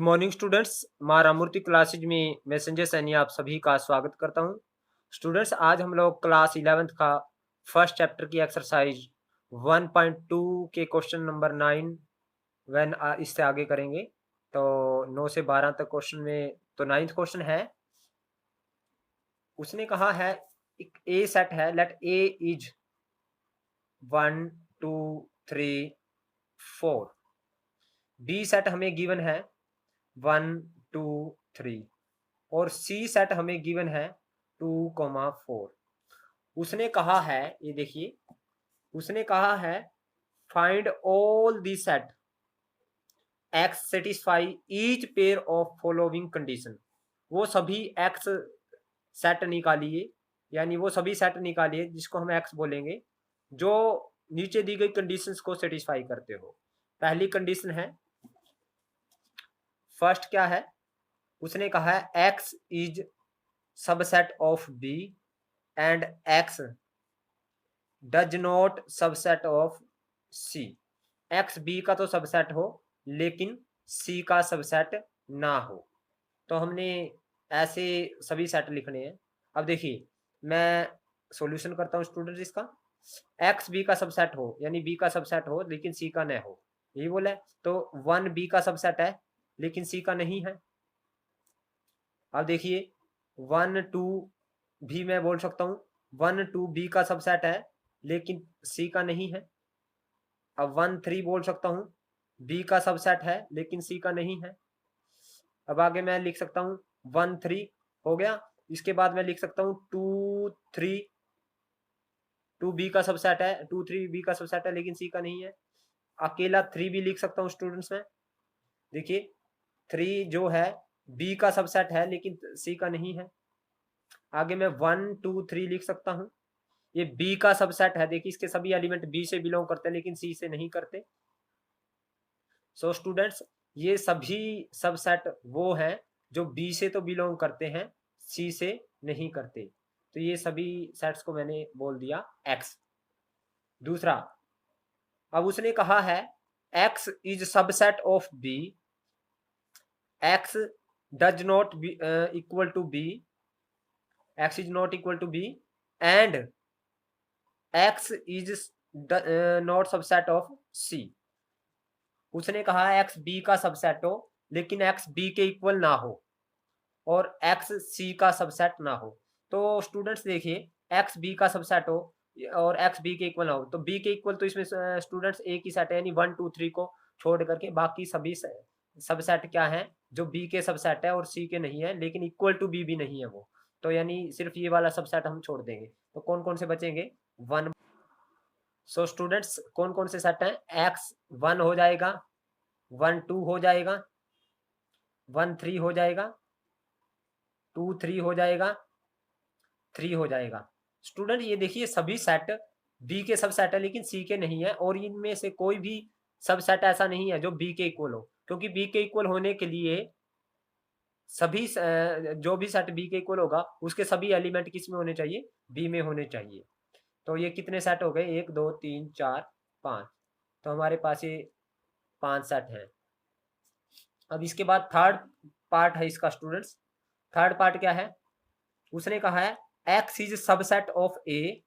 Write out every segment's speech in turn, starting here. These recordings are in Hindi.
मॉर्निंग स्टूडेंट्स, माँ राम मूर्ति क्लासेज में मैं संजय सैनी आप सभी का स्वागत करता हूँ। स्टूडेंट्स, आज हम लोग क्लास 11th का फर्स्ट चैप्टर की एक्सरसाइज 1.2 के क्वेश्चन नंबर 9 इससे आगे करेंगे। तो 9 से 12 तक क्वेश्चन में तो 9th क्वेश्चन है। उसने कहा है एक ए सेट है, let A is 1 2 3 4। B set हमें गिवन है 1 2 3 और सी सेट हमें गिवन है 2,4। उसने कहा है, ये देखिए, उसने कहा है find all the set x satisfy each pair of following condition. वो सभी एक्स सेट निकालिए, यानी वो सभी सेट निकालिए जिसको हम एक्स बोलेंगे, जो नीचे दी गई कंडीशंस को सेटिस्फाई करते हो। पहली कंडीशन है, फर्स्ट क्या है, उसने कहा है X is subset of B and X does not subset of C. X B का तो सबसेट हो लेकिन सी का सबसेट ना हो। तो हमने ऐसे सभी सेट लिखने हैं। अब देखिए, मैं सॉल्यूशन करता हूँ स्टूडेंट्स इसका। एक्स बी का सबसेट हो, यानी बी का सबसेट हो लेकिन सी का न हो, यही बोला है। तो 1 बी का सबसेट है लेकिन सी का नहीं है। अब देखिए 1 2 भी मैं बोल सकता हूँ 1 2 बी का सबसेट है लेकिन सी का नहीं है। अब 1 3 बोल सकता हूँ बी का सबसेट है लेकिन सी का नहीं है। अब आगे मैं लिख सकता हूँ 1 3 हो गया। इसके बाद मैं लिख सकता हूँ 2 3, 2 बी का सबसेट है, 2 3 बी का सबसेट है लेकिन सी का नहीं है। अकेला 3 भी लिख सकता हूँ स्टूडेंट्स में। देखिए 3 जो है बी का सबसेट है लेकिन सी का नहीं है। आगे मैं 1 2 3 लिख सकता हूँ, ये बी का सबसेट है। देखिए इसके सभी एलिमेंट बी से बिलोंग करते हैं लेकिन सी से नहीं करते। सो स्टूडेंट्स, ये सभी सबसेट वो हैं जो बी से तो बिलोंग करते हैं, सी से नहीं करते। तो ये सभी सेट्स को मैंने बोल दिया एक्स। दूसरा, अब उसने कहा है X is subset of B, X does not equal to B, X is not equal to B and X is not subset of C. उसने कहा है एक्स बी का सबसेट हो लेकिन एक्स बी के इक्वल ना हो और एक्स सी का सबसेट ना हो। तो स्टूडेंट्स देखिए, एक्स बी का सबसेट हो और एक्स बी के इक्वल ना हो, तो बी के इक्वल तो इसमें स्टूडेंट्स एक ही सेट है, यानी 1 2 3 को छोड़ करके बाकी सभी सबसेट क्या है जो बी के सबसेट है और सी के नहीं है लेकिन इक्वल टू बी भी नहीं है वो। तो यानी सिर्फ ये वाला सबसेट हम छोड़ देंगे। तो कौन कौन से बचेंगे? 1। सो स्टूडेंट्स, कौन कौन से सेट हैं? एक्स 1 हो जाएगा, 1 2 हो जाएगा, 1 3 हो जाएगा, 2 3 हो जाएगा, 3 हो जाएगा। स्टूडेंट ये देखिए सभी सेट बी के सब सेट है लेकिन सी के नहीं है, और इनमें से कोई भी सब सेट ऐसा नहीं है जो बी के इक्वल हो, क्योंकि बी के इक्वल होने के लिए सभी जो भी सेट बी के इक्वल होगा उसके सभी एलिमेंट किस में होने चाहिए? बी में होने चाहिए। तो ये कितने सेट हो गए? 1 2 3 4 5। तो हमारे पास ये 5 सेट हैं। अब इसके बाद थर्ड पार्ट है इसका स्टूडेंट्स। थर्ड पार्ट क्या है? उसने कहा है X is subset of A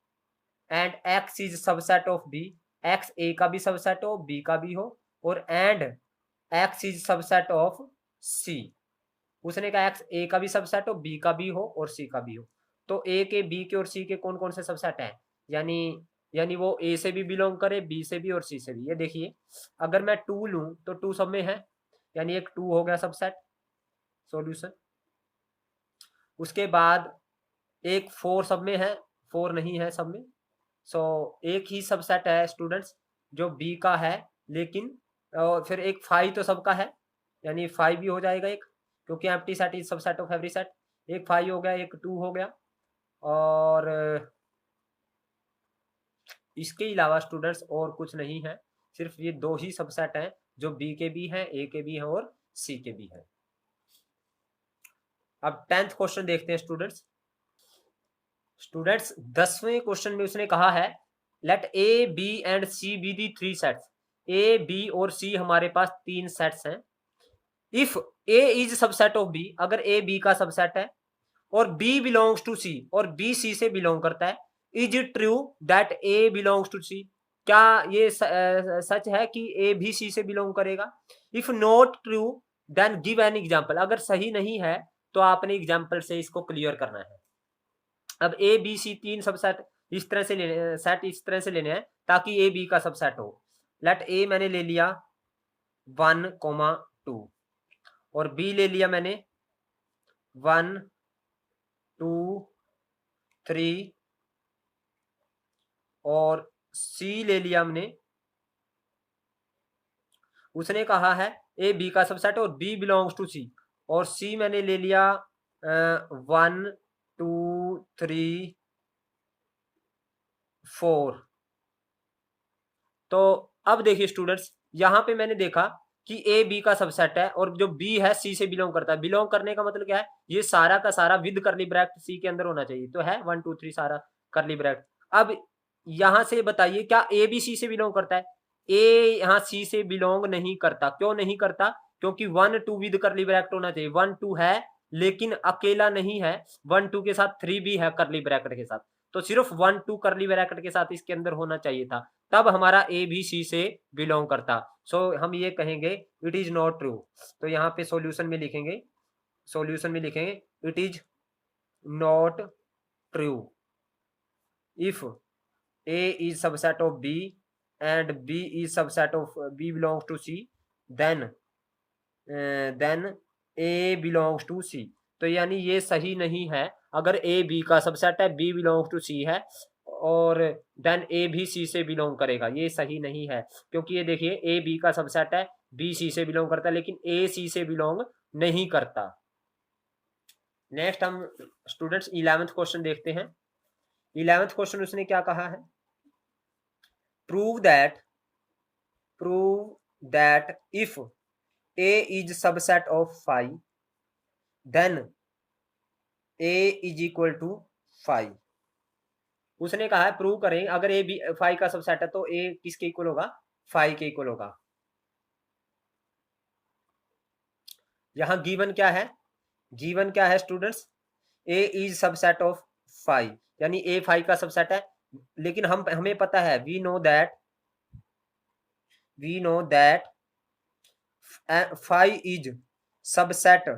and X is subset of B. X A का भी सबसेट हो, बी का भी हो, और and X is subset of C. उसने कहा एक्स ए का भी सबसेट हो, बी का भी हो और सी का भी हो। तो ए के, बी के और सी के कौन कौन से सबसेट हैं? यानी वो ए से भी बिलोंग करे, बी से भी और सी से भी। ये देखिए, अगर मैं 2 लूं तो 2 सब में है, यानी एक 2 हो गया सबसेट। सॉल्यूशन। उसके बाद एक 4 सब में है, 4 नहीं है सब में। सो एक ही सबसेट है स्टूडेंट्स जो बी का है, लेकिन फिर एक 5 तो सबका है, यानी 5 भी हो जाएगा एक, क्योंकि empty set is subset of every set. एक 5 हो गया, एक 2 हो गया, और इसके अलावा स्टूडेंट्स और कुछ नहीं है। सिर्फ ये 2 ही सबसेट हैं जो बी के भी हैं, ए के भी हैं और सी के भी हैं। अब 10th क्वेश्चन देखते हैं स्टूडेंट्स। 10वें क्वेश्चन में उसने कहा है let A B and C be the 3 sets. A B और सी हमारे पास 3 सेट्स हैं। If A is subset of B, अगर ए बी का सबसेट है और बी बिलोंग्स टू सी और बी सी से बिलोंग करता है, is it true that A belongs to C, क्या ये सच है कि ए भी सी से बिलोंग करेगा? If not true then give an example, अगर सही नहीं है तो आपने एग्जाम्पल से इसको क्लियर करना है। अब ए बी सी तीन सबसेट इस तरह से लेने, सेट इस तरह से लेने हैं ताकि ए बी का सबसेट हो। लेट ए मैंने ले लिया 1,2 और बी ले लिया मैंने 1 2 3 और सी ले लिया हमने, उसने कहा है ए बी का सबसेट और बी बिलोंग्स टू सी, और सी मैंने ले लिया 1 2 3 4। तो अब देखिए स्टूडेंट्स, यहां पे मैंने देखा कि ए बी का सबसेट है और जो बी है सी से बिलोंग करता है। बिलोंग करने का मतलब क्या है, ये सारा का सारा विद करली ब्रैकेट सी के अंदर होना चाहिए, तो है 1 2 3 सारा करली ब्रैकेट। अब यहां से बताइए क्या ए बी सी से बिलोंग करता है? ए यहां सी से बिलोंग नहीं करता। क्यों नहीं करता? क्योंकि 1 2 विद करली ब्रैकेट होना चाहिए। 1 2 है लेकिन अकेला नहीं है, 1 2 के साथ 3 भी है करली ब्रैकेट के साथ, तो सिर्फ 1 2 करली ब्रैकेट के साथ इसके अंदर होना चाहिए था, तब हमारा ए बी सी से बिलोंग करता। सो हम ये कहेंगे इट इज नॉट ट्रू। तो यहाँ पे सॉल्यूशन में लिखेंगे, it is not true if A is subset of B and B is subset of B belongs to C, then A belongs to C. तो यानी ये सही नहीं है, अगर ए बी का सबसेट है, बी बिलोंग्स टू सी है और देन ए भी सी से बिलोंग करेगा, ये सही नहीं है। क्योंकि ये देखिए ए बी का सबसेट है, बी सी से बिलोंग करता है, लेकिन ए सी से बिलोंग नहीं करता। नेक्स्ट हम स्टूडेंट्स 11th क्वेश्चन देखते हैं। 11th क्वेश्चन उसने क्या कहा है, prove that if A is subset of 5 then A is equal to 5। उसने कहा है प्रूव करें अगर ए बी 5 का सबसेट है तो ए किसके इक्वल होगा, 5 के इक्वल होगा। यहां गिवन क्या है students, A is subset of 5, यानी ए 5 का सबसेट है, लेकिन हमें पता है we know that 5 is subset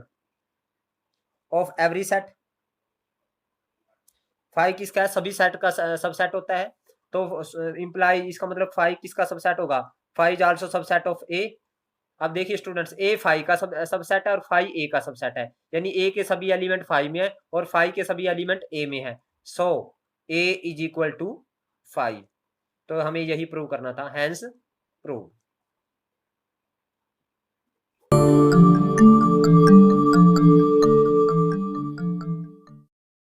of every set. 5 किसका है, सभी सेट का सबसेट होता है, तो इंप्लाई इसका मतलब 5 किसका सबसेट होगा, 5 इज आल्सो सबसेट ऑफ ए। अब देखिए स्टूडेंट्स, ए 5 का सबसेट है और 5 ए का सबसेट है, यानी ए के सभी एलिमेंट 5 में है और 5 के सभी एलिमेंट ए में है। सो ए इज इक्वल टू 5, तो हमें यही प्रूव करना था, हैंस प्रूव।